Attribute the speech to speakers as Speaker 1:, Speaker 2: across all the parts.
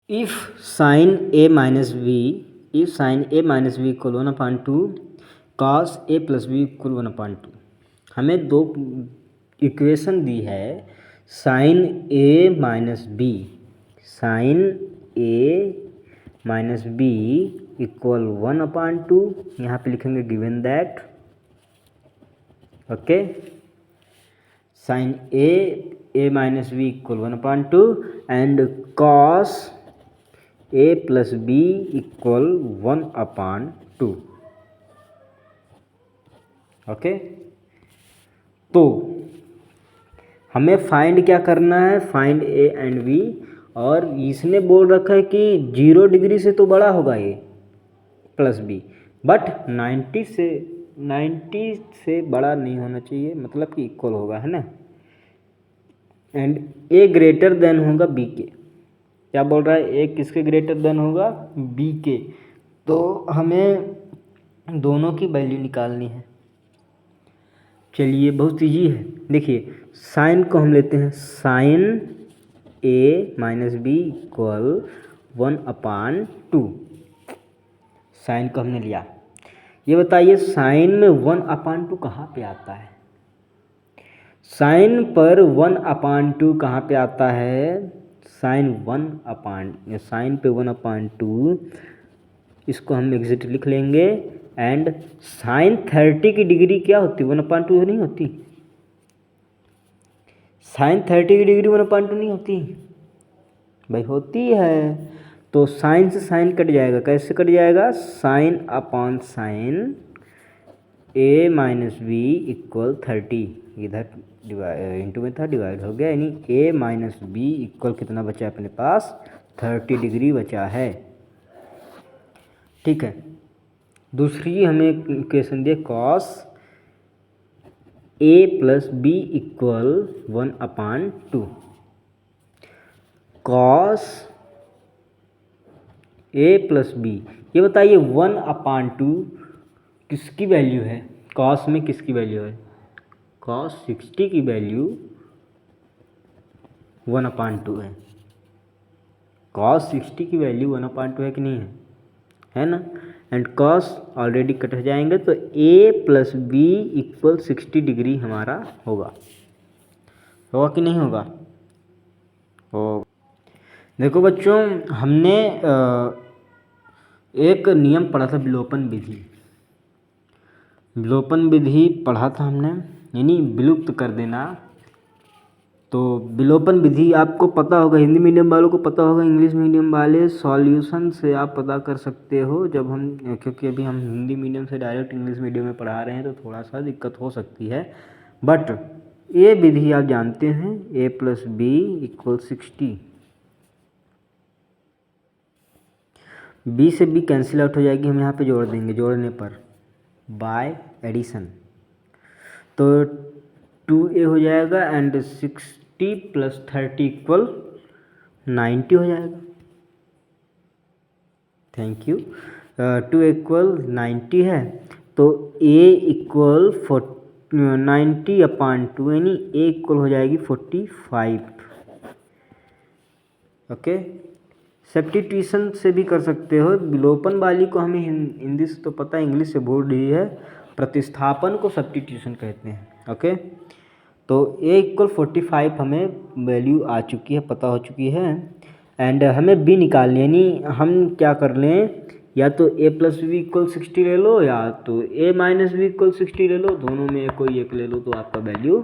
Speaker 1: If sine A minus B equal 1/2 cos a plus B equal 1/2। हमें दो equation दी है sine A minus B equal 1/2। यहाँ पे लिखेंगे given that okay sine A minus B equal 1/2 and cos A plus B equal 1/2। Okay, तो हमें find क्या करना है, फाइंड ए एंड बी। और इसने बोल रखा है कि 0 डिग्री से तो बड़ा होगा ए प्लस बी, बट 90 से बड़ा नहीं होना चाहिए, मतलब कि इक्वल होगा, है ना। एंड ए ग्रेटर देन होगा बी के। क्या बोल रहा है, ए किसके ग्रेटर देन होगा, बी के। तो हमें दोनों की वैल्यू निकालनी है। चलिए, बहुत ईजी है। देखिए, साइन को हम लेते हैं, sign A minus B equal 1/2। Sign को हमने लिया। ये बताइए साइन में 1/2 कहाँ पे आता है? साइन पर 1/2 कहाँ पे आता है? साइन पे 1/2, इसको हम एग्जिट लिख लेंगे। एंड साइन 30 की डिग्री क्या होती है, 1/2 नहीं होती? साइन 30 की डिग्री 1/2 नहीं होती भाई, होती है। तो साइन से साइन कट जाएगा, कैसे कट जाएगा? Sine upon sine A minus B equal 30, इधर इंटू में था, डिवाइड हो गया, यानी ए माइनस बी इक्वल कितना बचा अपने पास? 30 डिग्री बचा है। ठीक है, दूसरी हमें इक्वेशन दिए, cos A plus B equal 1/2। Cos A plus B, ये बताइए 1/2 किसकी वैल्यू है? कॉस में किसकी वैल्यू है? कॉस 60 की वैल्यू 1/2 है। कॉस 60 की वैल्यू 1/2 है कि नहीं है ना। एंड कॉस ऑलरेडी कट जाएंगे, तो ए प्लस बी इक्वल 60 डिग्री हमारा होगा कि नहीं होगा? हो। देखो बच्चों, हमने एक नियम पढ़ा था, विलोपन विधि। विलोपन विधि पढ़ा था हमने, यानी विलुप्त कर देना। तो विलोपन विधि आपको पता होगा, हिंदी मीडियम वालों को पता होगा, इंग्लिश मीडियम वाले सॉल्यूशन से आप पता कर सकते हो। जब हम, क्योंकि अभी हम हिंदी मीडियम से डायरेक्ट इंग्लिश मीडियम में पढ़ा रहे हैं, तो थोड़ा सा दिक्कत हो सकती है। बट ये विधि आप जानते हैं, ए प्लस बी इक्वल 60। बी से बी कैंसिल आउट हो जाएगी, हम यहाँ पे जोड़ देंगे, जोड़ने पर बाय एडिशन, तो 2a हो जाएगा एंड 60 प्लस 30 इक्वल 90 हो जाएगा। Thank you. 2 इक्वल 90 है, तो a इक्वल 90/2, यानी a इक्वल हो जाएगी 45। ओके, सब्स्टिट्यूशन से भी कर सकते हो। विलोपन वाली को हमें हिंदी से तो पता है, इंग्लिश से भूल रही है। प्रतिस्थापन को सब्स्टिट्यूशन कहते हैं। ओके, तो a इक्वल 45 हमें वैल्यू आ चुकी है, पता हो चुकी है। एंड हमें b निकालनी है, यानी हम क्या कर लें, या तो a प्लस बी इक्वल 60 ले लो, या तो a माइनस बी इक्वल 60 ले लो। दोनों में कोई एक ले लो, तो आपका वैल्यू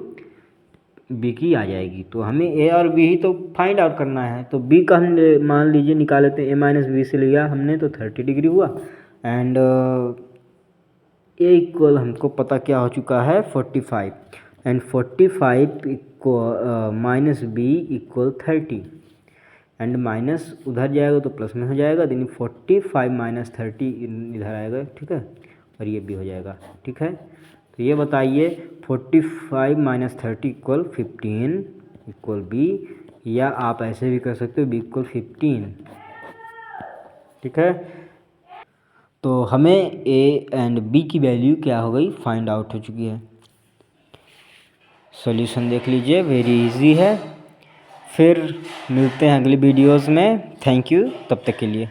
Speaker 1: b की आ जाएगी। तो हमें a और b ही तो फाइंड आउट करना है। तो b का हम मान लीजिए निकाल लेते हैं, a माइनस बी से लिया हमने तो 30 डिग्री हुआ। एंड a इक्वल हमको पता क्या हो चुका है, 45। And 45 equal minus B equal 30। And minus उधर जाएगा तो प्लस में हो जाएगा, यानी 45 माइनस 30 इधर आएगा। ठीक है, और ये भी हो जाएगा। ठीक है, तो ये बताइए 45 माइनस 30 इक्वल 15 इक्वल बी, या आप ऐसे भी कर सकते हो, बी इक्वल 15। ठीक है, तो हमें ए एंड बी की वैल्यू क्या हो गई, फाइंड आउट हो चुकी है। सॉल्यूशन देख लीजिए, वेरी इजी है। फिर मिलते हैं अगली वीडियोज़ में। थैंक यू तब तक के लिए।